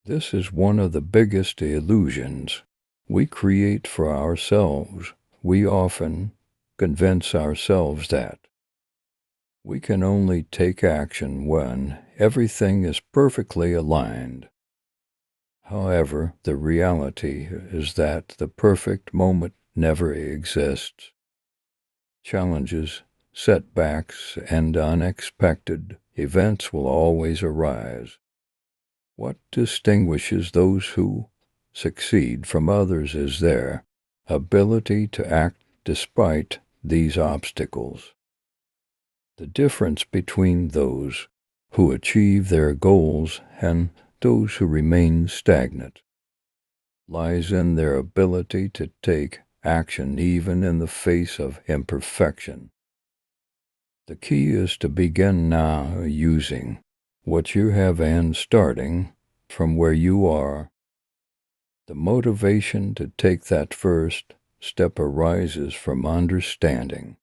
This is one of the biggest illusions we create for ourselves. We often convince ourselves that we can only take action when everything is perfectly aligned. However, the reality is that the perfect moment never exists. Challenges, setbacks, and unexpected events will always arise. What distinguishes those who succeed from others is their ability to act despite these obstacles. The difference between those who achieve their goals and those who remain stagnant lies in their ability to take action even in the face of imperfection. The key is to begin now using what you have and starting from where you are. The motivation to take that first step arises from understanding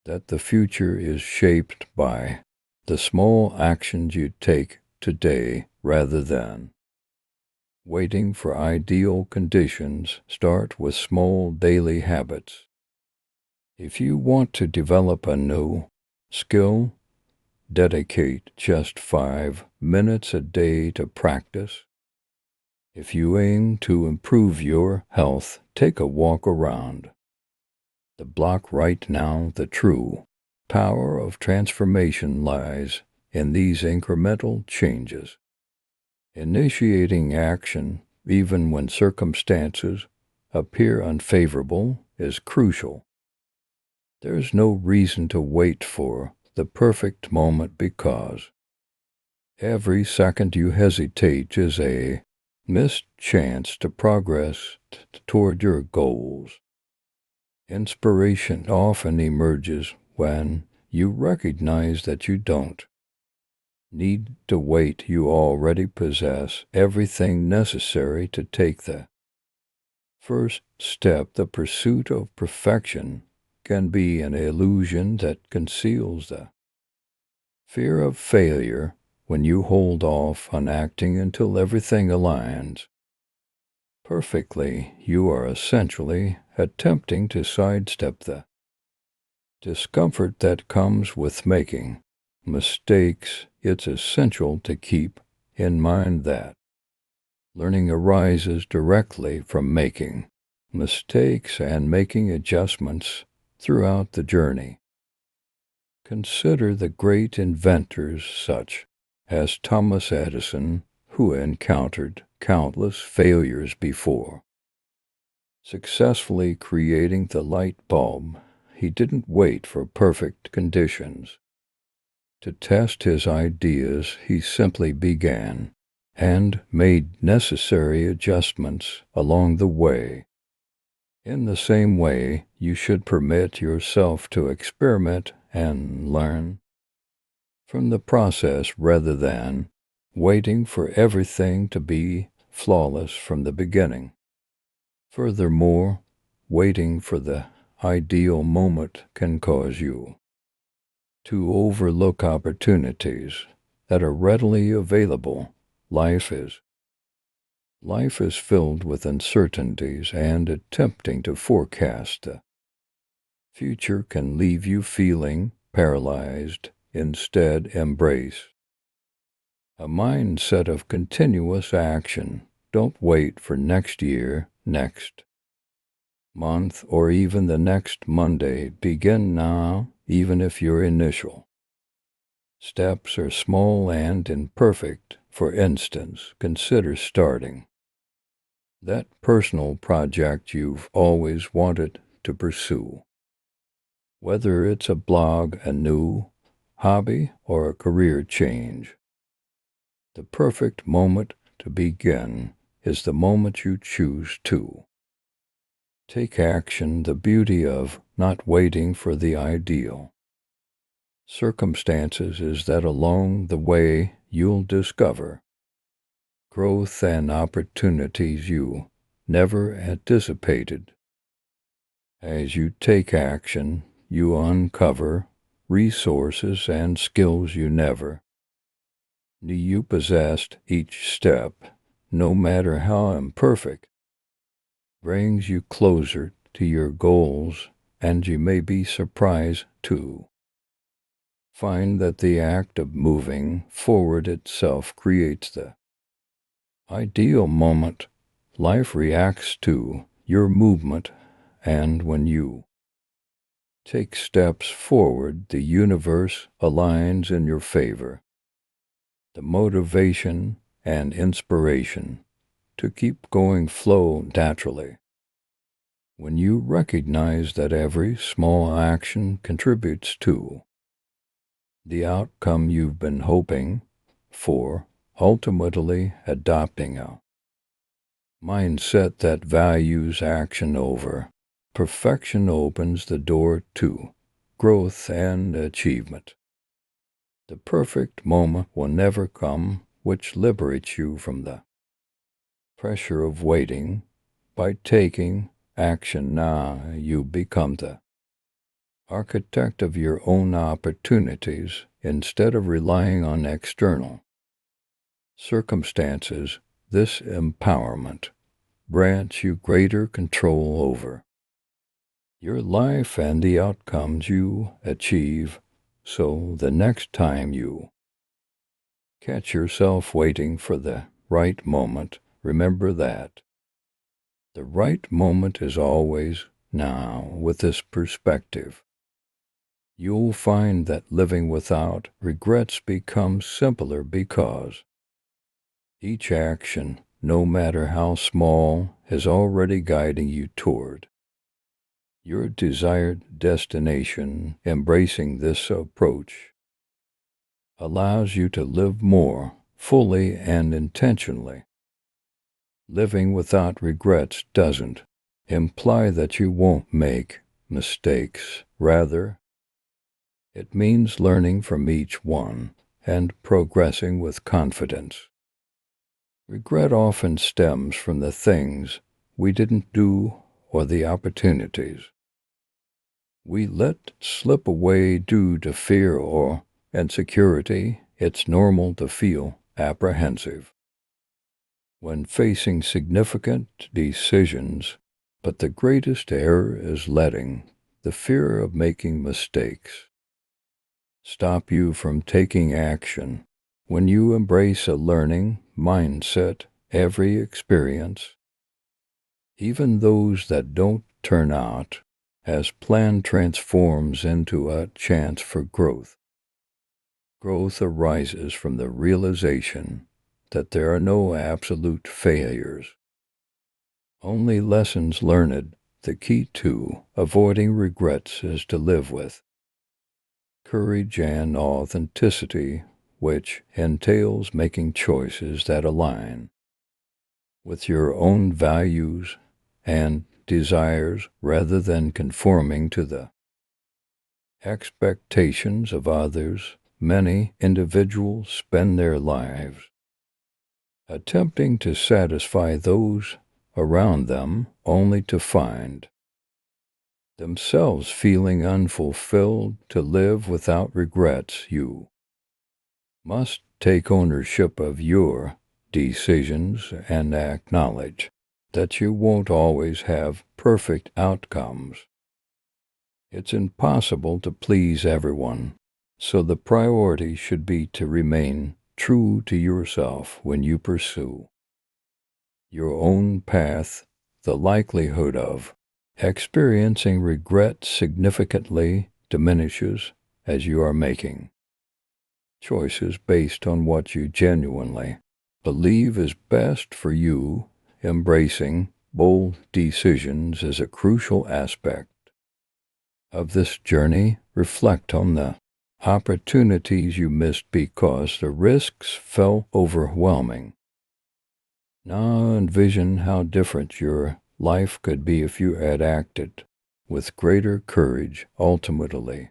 that the future is shaped by the small actions you take today rather than waiting for ideal conditions. Start with small daily habits. If you want to develop a new skill, dedicate just 5 minutes a day to practice. If you aim to improve your health, take a walk around the block right now. The true power of transformation lies in these incremental changes. Initiating action, even when circumstances appear unfavorable, is crucial. There is no reason to wait for the perfect moment because every second you hesitate is a missed chance to progress toward your goals. Inspiration often emerges when you recognize that you don't need to wait. You already possess everything necessary to take the first step. The pursuit of perfection can be an illusion that conceals the fear of failure. When you hold off on acting until everything aligns perfectly, you are essentially attempting to sidestep the discomfort that comes with making mistakes. It's essential to keep in mind that learning arises directly from making mistakes and making adjustments throughout the journey. Consider the great inventors such as Thomas Edison, who encountered countless failures before successfully creating the light bulb. He didn't wait for perfect conditions to test his ideas. He simply began and made necessary adjustments along the way. In the same way, you should permit yourself to experiment and learn from the process rather than waiting for everything to be flawless from the beginning. Furthermore, waiting for the ideal moment can cause you to overlook opportunities that are readily available. Life is filled with uncertainties, and attempting to forecast the future can leave you feeling paralyzed. Instead, embrace a mindset of continuous action. Don't wait for next year, next month, or even the next Monday. Begin now, even if your initial steps are small and imperfect. For instance, consider starting that personal project you've always wanted to pursue. Whether it's a blog, a new hobby, or a career change, the perfect moment to begin is the moment you choose to take action. The beauty of not waiting for the ideal circumstances is that along the way you'll discover growth and opportunities you never anticipated. As you take action, you uncover resources and skills you never You possessed each step, no matter how imperfect, brings you closer to your goals, and you may be surprised too. Find that the act of moving forward itself creates the ideal moment. Life reacts to your movement, and when you take steps forward, the universe aligns in your favor. The motivation and inspiration to keep going flow naturally. When you recognize that every small action contributes to the outcome you've been hoping for, ultimately adopting a mindset that values action over perfection opens the door to growth and achievement. The perfect moment will never come, which liberates you from the pressure of waiting. By taking action now, you become the architect of your own opportunities instead of relying on external circumstances. This empowerment grants you greater control over your life and the outcomes you achieve. So the next time you catch yourself waiting for the right moment, remember that the right moment is always now. With this perspective, you'll find that living without regrets becomes simpler because each action, no matter how small, is already guiding you toward your desired destination. Embracing this approach allows you to live more fully and intentionally. Living without regrets doesn't imply that you won't make mistakes. Rather, it means learning from each one and progressing with confidence. Regret often stems from the things we didn't do or the opportunities we let slip away due to fear or insecurity. It's normal to feel apprehensive when facing significant decisions, but the greatest error is letting the fear of making mistakes stop you from taking action. When you embrace a learning mindset, every experience, even those that don't turn out as planned, transforms into a chance for growth. Growth arises from the realization that there are no absolute failures, only lessons learned. The key to avoiding regrets is to live with courage and authenticity, which entails making choices that align with your own values and desires rather than conforming to the expectations of others. Many individuals spend their lives attempting to satisfy those around them, only to find themselves feeling unfulfilled. To live without regrets, you must take ownership of your decisions and acknowledge that you won't always have perfect outcomes. It's impossible to please everyone, so the priority should be to remain true to yourself when you pursue your own path. The likelihood of experiencing regret significantly diminishes as you are making choices based on what you genuinely believe is best for you. Embracing bold decisions is a crucial aspect of this journey. Reflect on the opportunities you missed because the risks felt overwhelming. Now envision how different your life could be if you had acted with greater courage. Ultimately,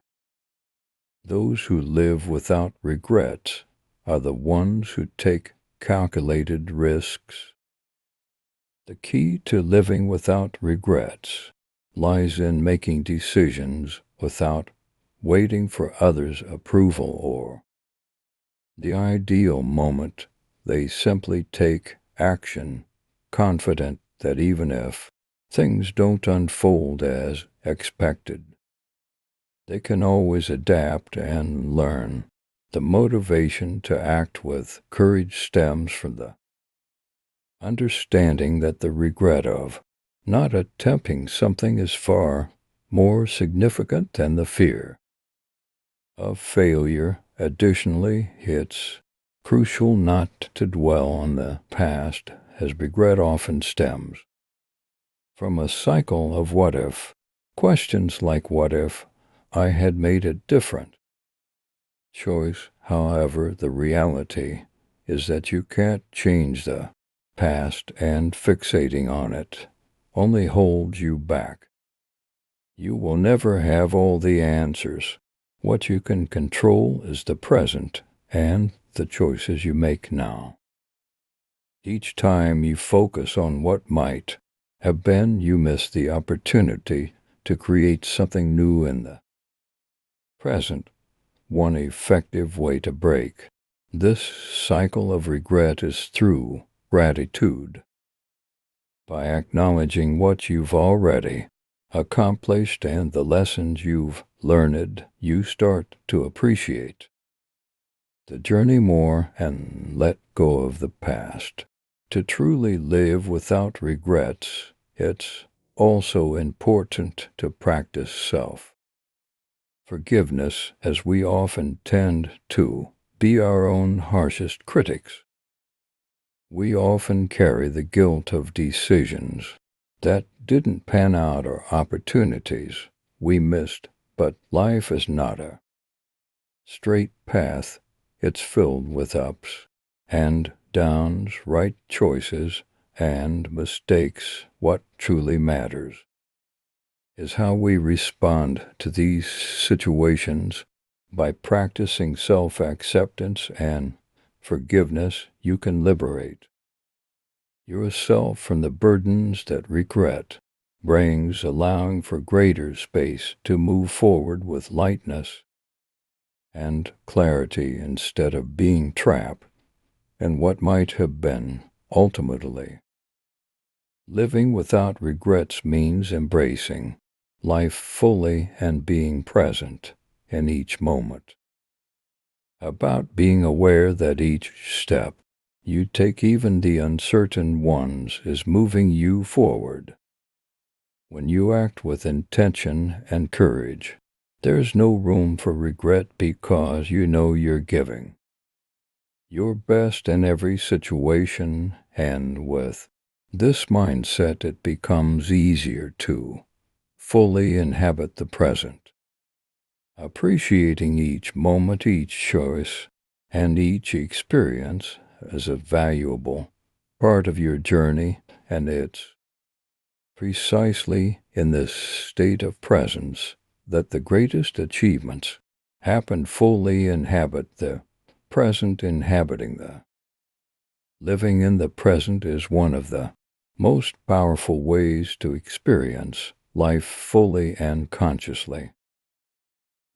those who live without regrets are the ones who take calculated risks. The key to living without regrets lies in making decisions without waiting for others' approval or the ideal moment. They simply take action, confident that even if things don't unfold as expected, they can always adapt and learn. The motivation to act with courage stems from the understanding that the regret of not attempting something is far more significant than the fear of failure. Additionally, it's crucial not to dwell on the past, as regret often stems from a cycle of what if. Questions like what if I had made a different choice. However, the reality is that you can't change the past, and fixating on it only holds you back. You will never have all the answers. What you can control is the present and the choices you make now. Each time you focus on what might have been, you miss the opportunity to create something new in the present. One effective way to break this cycle of regret is through gratitude. By acknowledging what you've already accomplished and the lessons you've learned, you start to appreciate the journey more and let go of the past. To truly live without regrets, it's also important to practice self-forgiveness, as we often tend to be our own harshest critics. We often carry the guilt of decisions that didn't pan out or opportunities we missed, but life is not a straight path. It's filled with ups and downs, right choices and mistakes. What truly matters is how we respond to these situations. By practicing self-acceptance and forgiveness, you can liberate yourself from the burdens that regret brings, allowing for greater space to move forward with lightness and clarity instead of being trapped in what might have been. Ultimately, living without regrets means embracing life fully and being present in each moment. About being aware that each step you take, even the uncertain ones, is moving you forward. When you act with intention and courage, there's no room for regret because you know you're giving your best in every situation, and with this mindset it becomes easier to fully inhabit the present, appreciating each moment, each choice, and each experience as a valuable part of your journey. And it's precisely in this state of presence that the greatest achievements happen. Fully inhabit the present. Inhabiting the living in the present is one of the most powerful ways to experience life fully and consciously.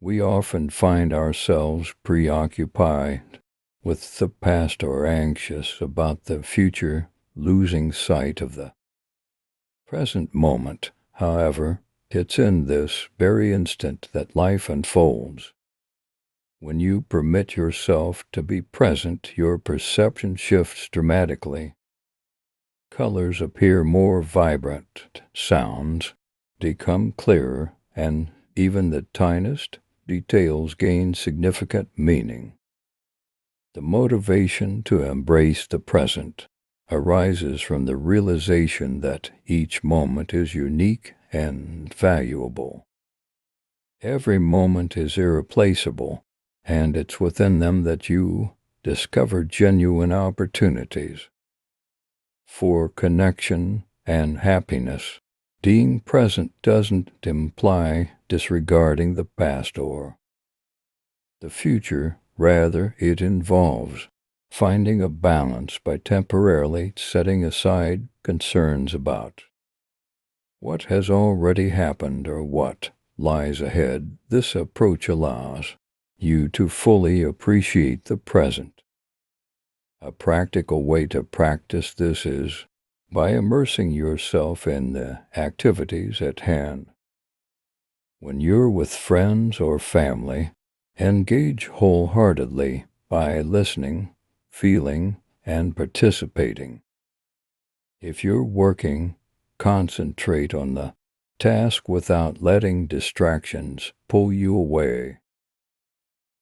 We often find ourselves preoccupied with the past or anxious about the future, losing sight of the present moment. However, it's in this very instant that life unfolds. When you permit yourself to be present, your perception shifts dramatically. Colors appear more vibrant, sounds become clearer, and even the tiniest details gain significant meaning. The motivation to embrace the present arises from the realization that each moment is unique and valuable. Every moment is irreplaceable, and it's within them that you discover genuine opportunities for connection and happiness. Being present doesn't imply disregarding the past or the future. Rather, it involves finding a balance by temporarily setting aside concerns about what has already happened or what lies ahead. This approach allows you to fully appreciate the present. A practical way to practice this is by immersing yourself in the activities at hand. When you're with friends or family, engage wholeheartedly by listening, feeling, and participating. If you're working, concentrate on the task without letting distractions pull you away.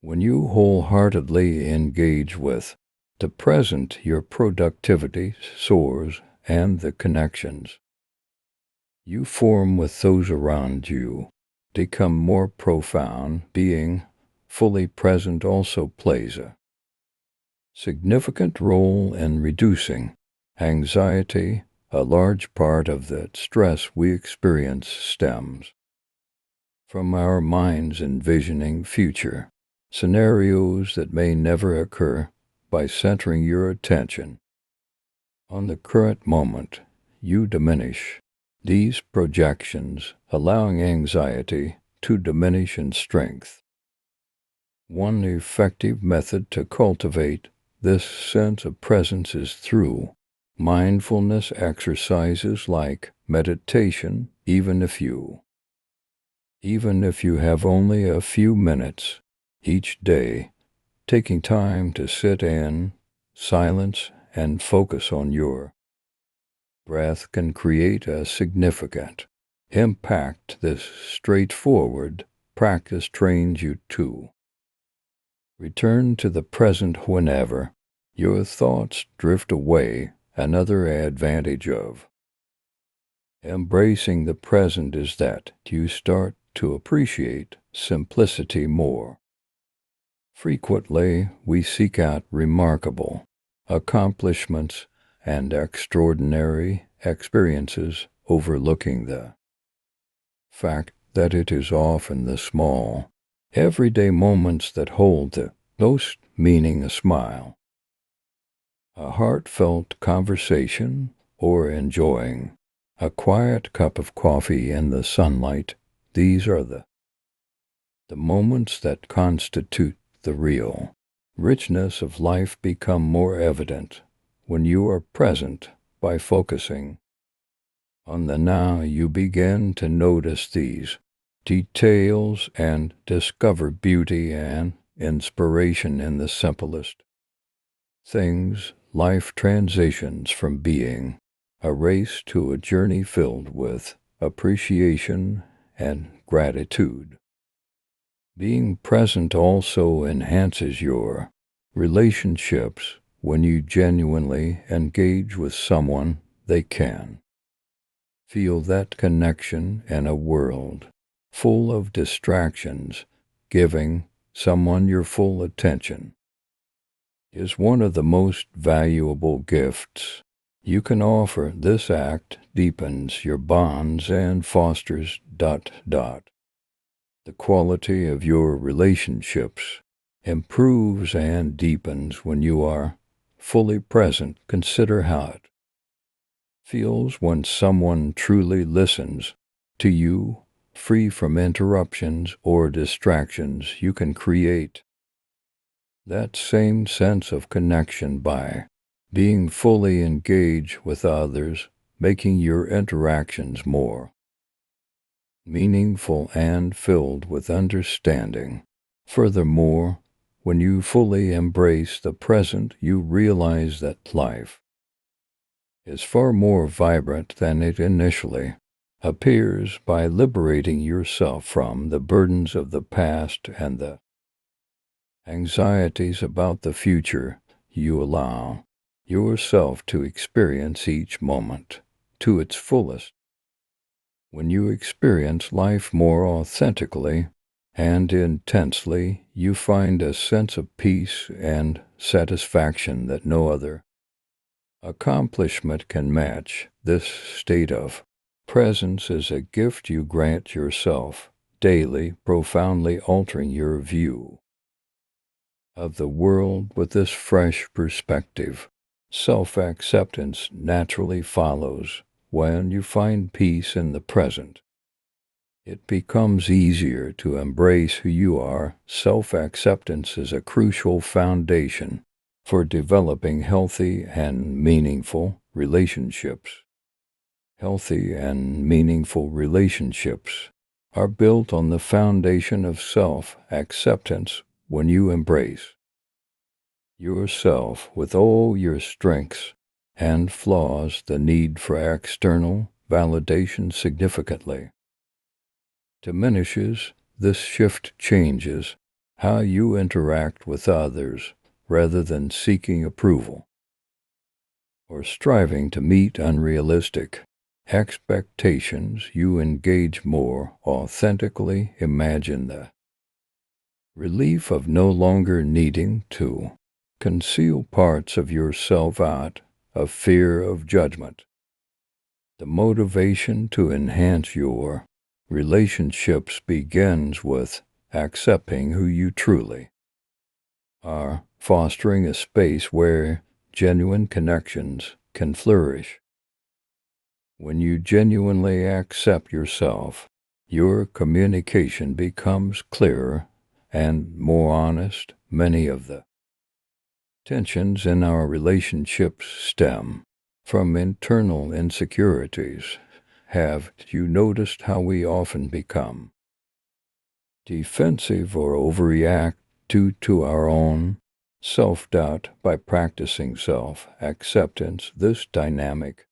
When you wholeheartedly engage with the present, your productivity soars and the connections you form with those around you become more profound. Being fully present also plays a significant role in reducing anxiety. A large part of the stress we experience stems from our minds envisioning future scenarios that may never occur. By centering your attention on the current moment, you diminish these projections, allowing anxiety to diminish in strength. One effective method to cultivate this sense of presence is through mindfulness exercises like meditation. Even if you have only a few minutes each day, taking time to sit in silence and focus on your breath can create a significant impact. This straightforward practice trains you to return to the present whenever your thoughts drift away. Another advantage of embracing the present is that you start to appreciate simplicity more. Frequently, we seek out remarkable accomplishments and extraordinary experiences, overlooking the fact that it is often the small, everyday moments that hold the most meaning. A smile, a heartfelt conversation, or enjoying a quiet cup of coffee in the sunlight. These are the moments that constitute the real richness of life. Become more evident when you are present. By focusing on the now, you begin to notice these details and discover beauty and inspiration in the simplest things. Life transitions from being a race to a journey filled with appreciation and gratitude. Being present also enhances your relationships. When you genuinely engage with someone, they can feel that connection in a world full of distractions. Giving someone your full attention is one of the most valuable gifts you can offer. This act deepens your bonds and fosters the quality of your relationships improves and deepens when you are fully present. Consider how it feels when someone truly listens to you, free from interruptions or distractions. You can create that same sense of connection by being fully engaged with others, making your interactions more meaningful and filled with understanding. Furthermore, when you fully embrace the present, you realize that life is far more vibrant than it initially appears. By liberating yourself from the burdens of the past and the anxieties about the future, you allow yourself to experience each moment to its fullest. When you experience life more authentically and intensely, you find a sense of peace and satisfaction that no other accomplishment can match. This state of presence is a gift you grant yourself daily, profoundly altering your view of the world. With this fresh perspective, self-acceptance naturally follows when you find peace in the present. It becomes easier to embrace who you are. Self-acceptance is a crucial foundation for developing healthy and meaningful relationships. Healthy and meaningful relationships are built on the foundation of self-acceptance. When you embrace yourself with all your strengths and flaws, the need for external validation significantly diminishes. This shift changes how you interact with others. Rather than seeking approval or striving to meet unrealistic expectations, you engage more authentically. Imagine the relief of no longer needing to conceal parts of yourself out of fear of judgment. The motivation to enhance your relationships begins with accepting who you truly are, fostering a space where genuine connections can flourish. When you genuinely accept yourself, your communication becomes clearer and more honest. Many of the tensions in our relationships stem from internal insecurities. Have you noticed how we often become defensive or overreact due to our own self-doubt? By practicing self-acceptance, this dynamic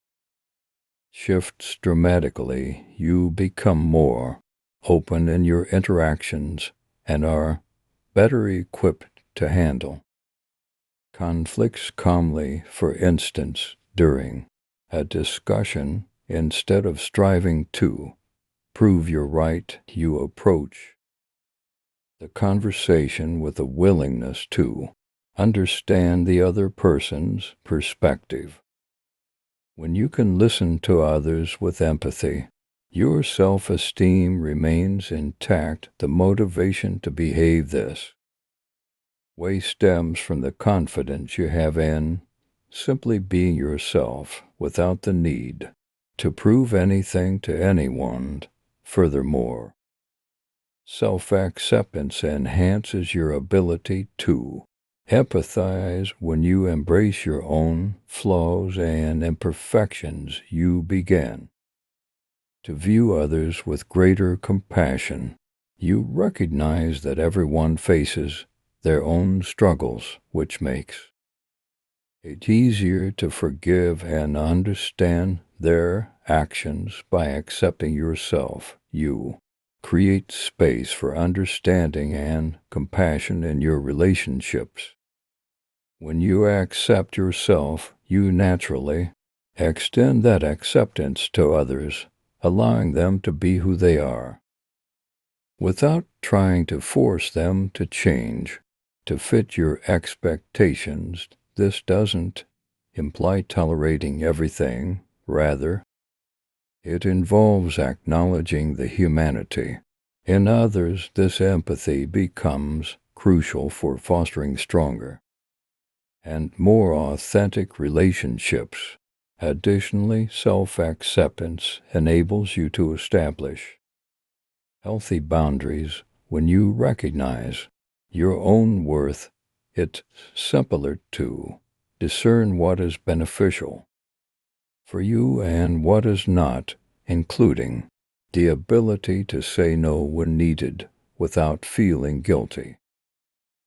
shifts dramatically. You become more open in your interactions and are better equipped to handle conflicts calmly. For instance, during a discussion, instead of striving to prove you're right, you approach the conversation with a willingness to understand the other person's perspective. When you can listen to others with empathy, your self-esteem remains intact. The motivation to behave this way stems from the confidence you have in simply being yourself without the need to prove anything to anyone. Furthermore, self-acceptance enhances your ability to empathize. When you embrace your own flaws and imperfections, you begin to view others with greater compassion. You recognize that everyone faces their own struggles, which makes it easier to forgive and understand their actions. By accepting yourself, you create space for understanding and compassion in your relationships. When you accept yourself, you naturally extend that acceptance to others, allowing them to be who they are, without trying to force them to change to fit your expectations. This doesn't imply tolerating everything. Rather, it involves acknowledging the humanity in others. This empathy becomes crucial for fostering stronger and more authentic relationships. Additionally, self-acceptance enables you to establish healthy boundaries. When you recognize your own worth, it's simpler to discern what is beneficial for you and what is not, including the ability to say no when needed without feeling guilty.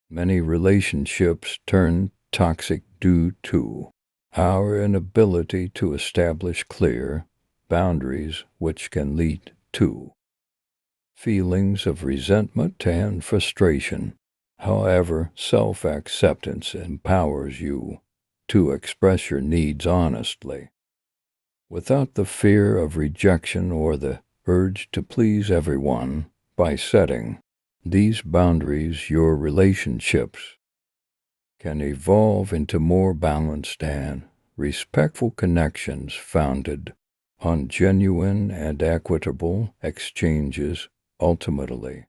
Many relationships turn toxic due to our inability to establish clear boundaries, which can lead to feelings of resentment and frustration. However, self-acceptance empowers you to express your needs honestly, without the fear of rejection or the urge to please everyone. By setting these boundaries, your relationships can evolve into more balanced and respectful connections founded on genuine and equitable exchanges. Ultimately,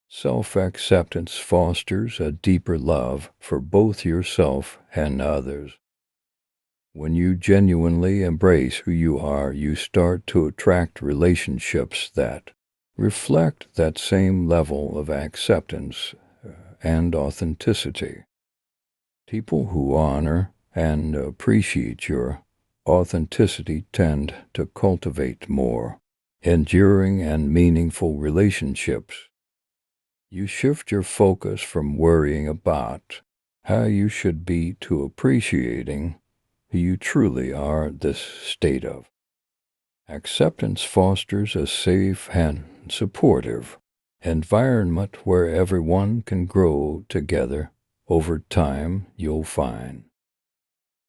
self-acceptance fosters a deeper love for both yourself and others. When you genuinely embrace who you are, you start to attract relationships that reflect that same level of acceptance and authenticity. People who honor and appreciate your authenticity tend to cultivate more enduring and meaningful relationships. You shift your focus from worrying about how you should be to appreciating who you truly are. This state of acceptance fosters a safe and supportive environment where everyone can grow together. Over time, you'll find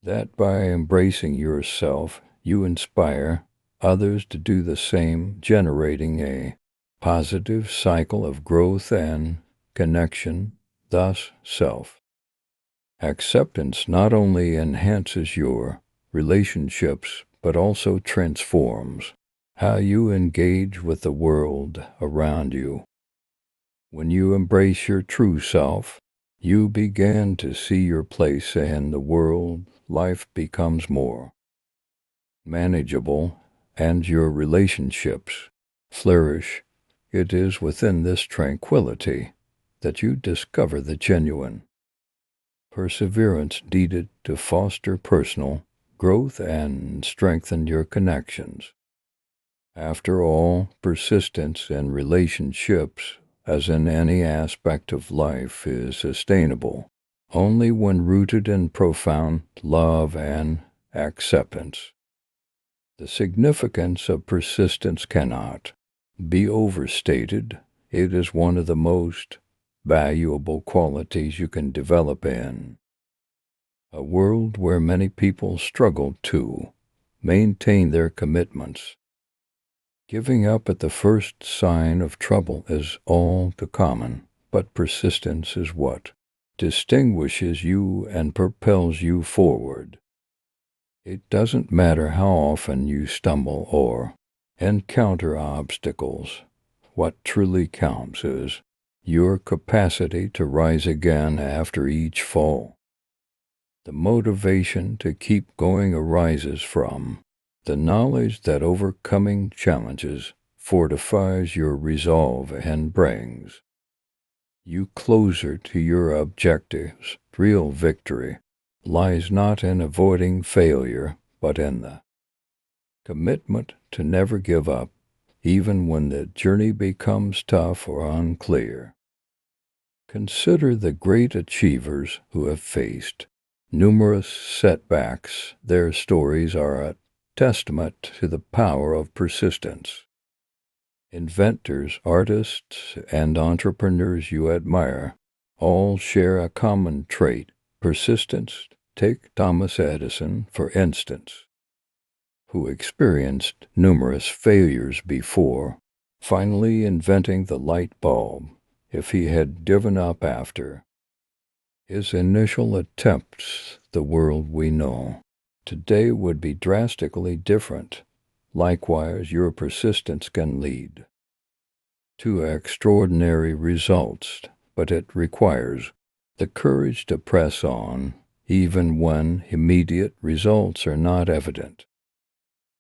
that by embracing yourself, you inspire others to do the same, generating a positive cycle of growth and connection. Thus, self acceptance not only enhances your relationships but also transforms how you engage with the world around you. When you embrace your true self, you begin to see your place in the world. Life becomes more manageable and your relationships flourish. It is within this tranquility that you discover the genuine perseverance needed to foster personal growth and strengthen your connections. After all, persistence in relationships, as in any aspect of life, is sustainable only when rooted in profound love and acceptance. The significance of persistence cannot be overstated. It is one of the most valuable qualities you can develop in a world where many people struggle to maintain their commitments. Giving up at the first sign of trouble is all too common, but persistence is what distinguishes you and propels you forward. It doesn't matter how often you stumble or encounter obstacles. What truly counts is your capacity to rise again after each fall. The motivation to keep going arises from the knowledge that overcoming challenges fortifies your resolve and brings you closer to your objectives. Real victory lies not in avoiding failure, but in the commitment to never give up, even when the journey becomes tough or unclear. Consider the great achievers who have faced numerous setbacks. Their stories are a testament to the power of persistence. Inventors, artists, and entrepreneurs you admire all share a common trait, persistence. Take Thomas Edison, for instance, who experienced numerous failures before finally inventing the light bulb. If he had given up after his initial attempts, the world we know today would be drastically different. Likewise, your persistence can lead to extraordinary results, but it requires the courage to press on, even when immediate results are not evident.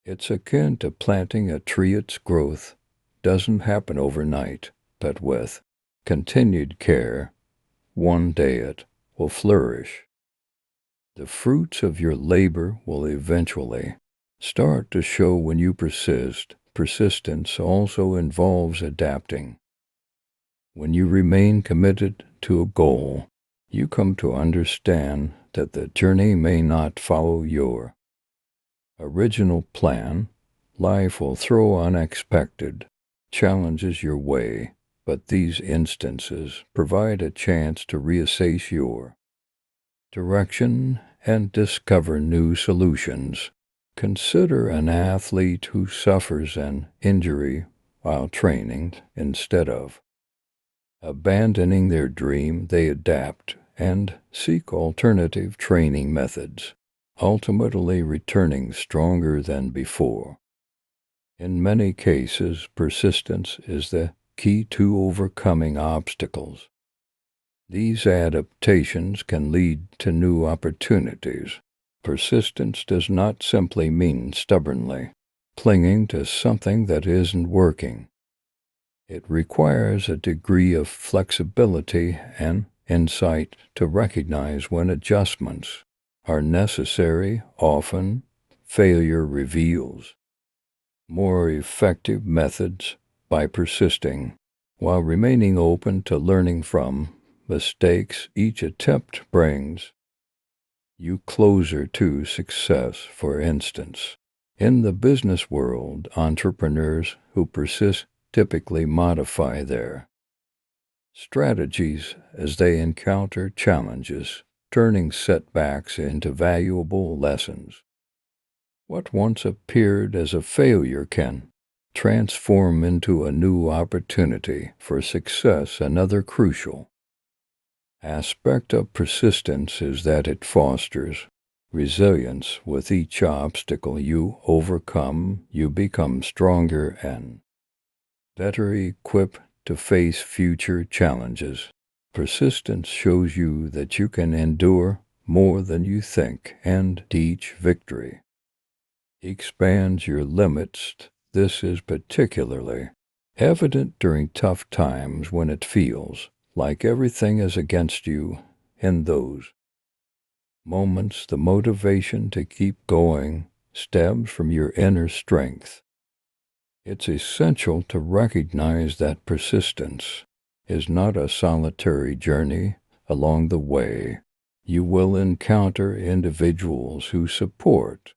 It's akin to planting a tree. Its growth doesn't happen overnight, but with continued care, one day it will flourish. The fruits of your labor will eventually start to show when you persist. Persistence also involves adapting. When you remain committed to a goal, you come to understand that the journey may not follow your original plan. Life will throw unexpected challenges your way, but these instances provide a chance to reassess your direction and discover new solutions. Consider an athlete who suffers an injury while training. Instead of abandoning their dream, they adapt and seek alternative training methods, ultimately returning stronger than before. In many cases, persistence is the key to overcoming obstacles. These adaptations can lead to new opportunities. Persistence does not simply mean stubbornly clinging to something that isn't working. It requires a degree of flexibility and insight to recognize when adjustments are necessary. Often, failure reveals more effective methods by persisting while remaining open to learning from mistakes. Each attempt brings you closer to success. For instance, in the business world, entrepreneurs who persist typically modify their strategies as they encounter challenges, turning setbacks into valuable lessons. What once appeared as a failure can transform into a new opportunity for success. Another crucial aspect of persistence is that it fosters resilience. With each obstacle you overcome, you become stronger and better equipped to face future challenges. Persistence shows you that you can endure more than you think, and each victory expands your limits. This is particularly evident during tough times when it feels like everything is against you. In those moments, the motivation to keep going stems from your inner strength. It's essential to recognize that persistence is not a solitary journey. Along the way, you will encounter individuals who support,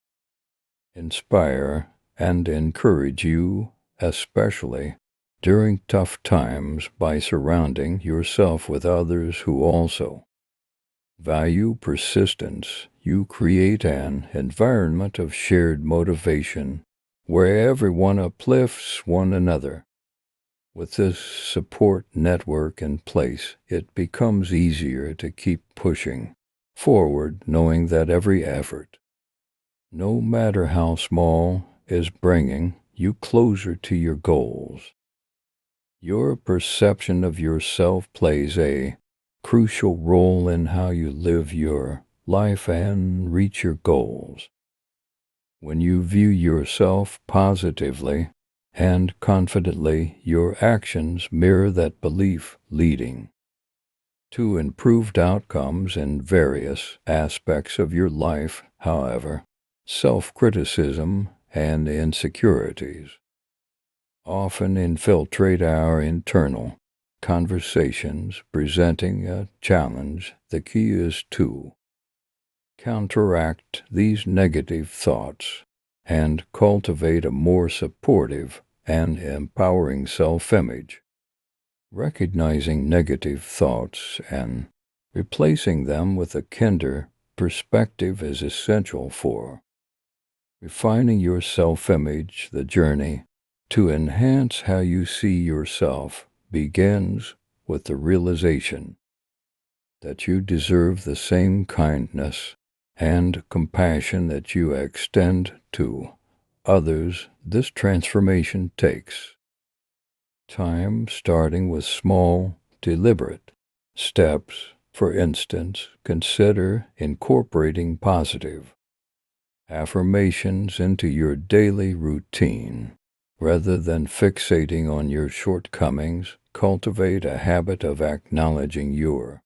inspire, and encourage you, especially during tough times. By surrounding yourself with others who also value persistence, you create an environment of shared motivation where everyone uplifts one another. With this support network in place, it becomes easier to keep pushing forward, knowing that every effort, no matter how small, is bringing you closer to your goals. Your perception of yourself plays a crucial role in how you live your life and reach your goals. When you view yourself positively and confidently, your actions mirror that belief, leading to improved outcomes in various aspects of your life. However, self-criticism and insecurities often infiltrate our internal conversations, presenting a challenge. The key is to counteract these negative thoughts and cultivate a more supportive and empowering self-image. Recognizing negative thoughts and replacing them with a kinder perspective is essential for refining your self-image. The journey to enhance how you see yourself begins with the realization that you deserve the same kindness and compassion that you extend to others. This transformation takes time, starting with small, deliberate steps. For instance, consider incorporating positive affirmations into your daily routine. Rather than fixating on your shortcomings, cultivate a habit of acknowledging your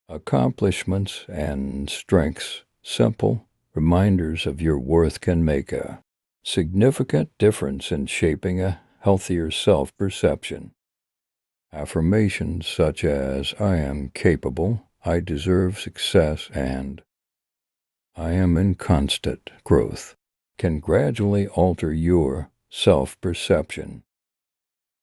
accomplishments and strengths. Simple reminders of your worth can make a significant difference in shaping a healthier self-perception. Affirmations such as "I am capable," "I deserve success," and "I am in constant growth" can gradually alter your self-perception.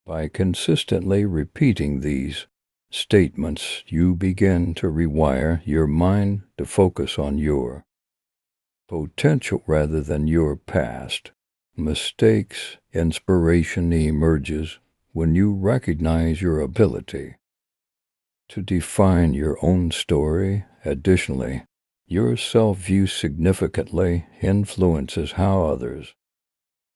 By consistently repeating these statements, you begin to rewire your mind to focus on your potential rather than your past mistakes. Inspiration emerges when you recognize your ability to define your own story. Additionally, your self-view significantly influences how others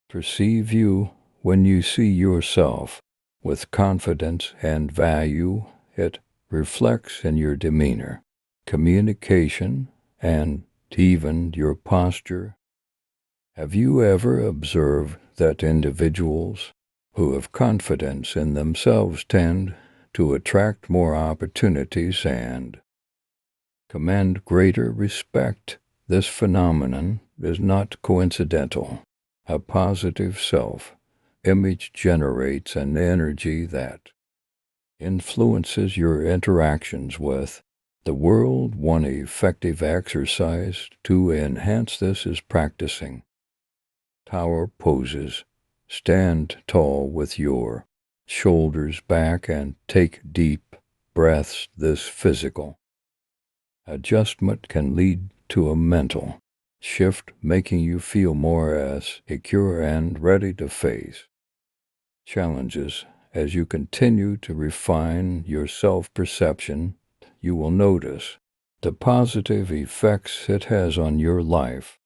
perceive you. When you see yourself with confidence and value, it reflects in your demeanor, communication, and even your posture. Have you ever observed that individuals who have confidence in themselves tend to attract more opportunities and command greater respect. This phenomenon is not coincidental. A positive self-image generates an energy that influences your interactions with the world. One effective exercise to enhance this is practicing tower poses. Stand tall with your shoulders back and take deep breaths. This physical adjustment can lead to a mental shift, making you feel more secure and ready to face challenges. As you continue to refine your self-perception, you will notice the positive effects it has on your life.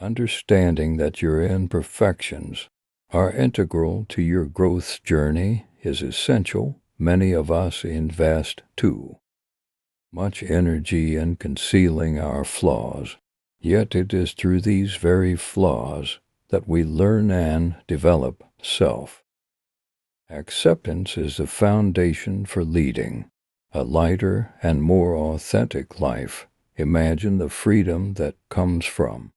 Understanding that your imperfections are integral to your growth journey is essential. Many of us invest too much energy in concealing our flaws, yet it is through these very flaws that we learn and develop self-acceptance. Is the foundation for leading a lighter and more authentic life. Imagine the freedom that comes from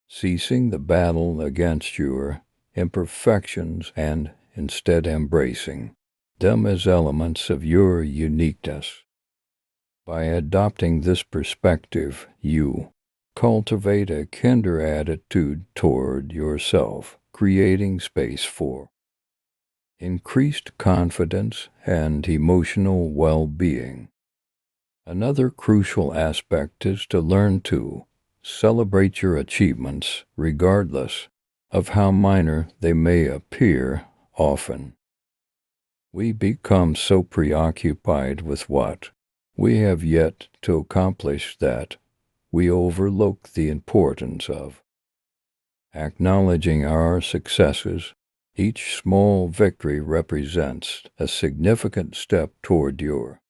ceasing the battle against your imperfections and instead embracing them as elements of your uniqueness. By adopting this perspective, you cultivate a kinder attitude toward yourself, creating space for increased confidence and emotional well-being. Another crucial aspect is to learn to celebrate your achievements, regardless of how minor they may appear. Often, we become so preoccupied with what we have yet to accomplish that we overlook the importance of acknowledging our successes. Each small victory represents a significant step toward your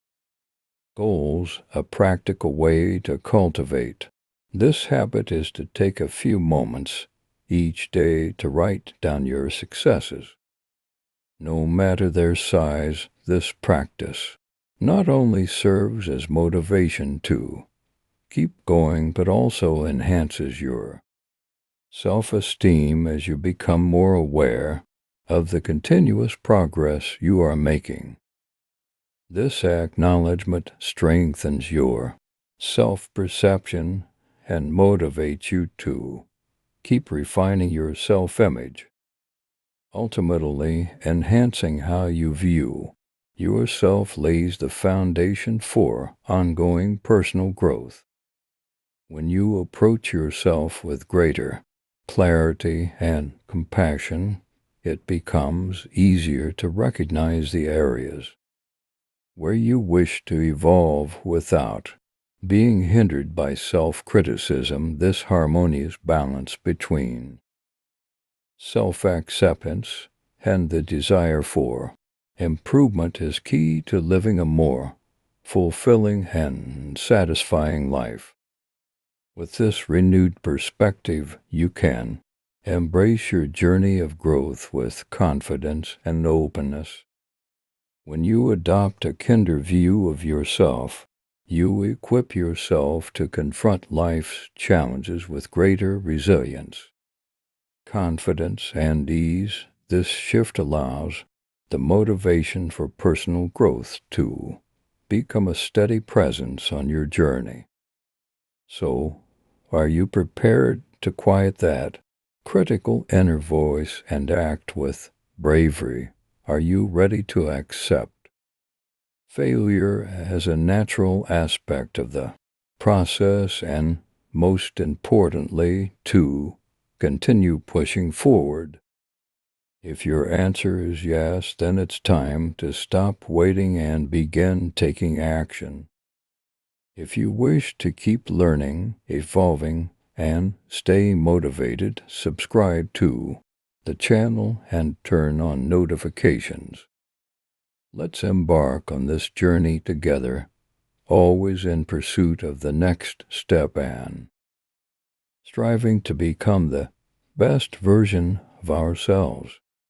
goals. A practical way to cultivate this habit is to take a few moments each day to write down your successes, no matter their size. This practice not only serves as motivation to keep going, but also enhances your self-esteem as you become more aware of the continuous progress you are making. This acknowledgement strengthens your self-perception and motivates you to keep refining your self-image, ultimately enhancing how you view yourself. Lays the foundation for ongoing personal growth. When you approach yourself with greater clarity and compassion, it becomes easier to recognize the areas where you wish to evolve without being hindered by self-criticism. This harmonious balance between self-acceptance and the desire for improvement is key to living a more fulfilling and satisfying life. With this renewed perspective, you can embrace your journey of growth with confidence and openness. When you adopt a kinder view of yourself, you equip yourself to confront life's challenges with greater resilience, confidence, and ease. This shift allows the motivation for personal growth to become a steady presence on your journey. So, are you prepared to quiet that critical inner voice and act with bravery? Are you ready to accept failure as a natural aspect of the process and, most importantly, to continue pushing forward? If your answer is yes, then it's time to stop waiting and begin taking action. If you wish to keep learning, evolving, and stay motivated, subscribe to the channel and turn on notifications. Let's embark on this journey together, always in pursuit of the next step and striving to become the best version of ourselves.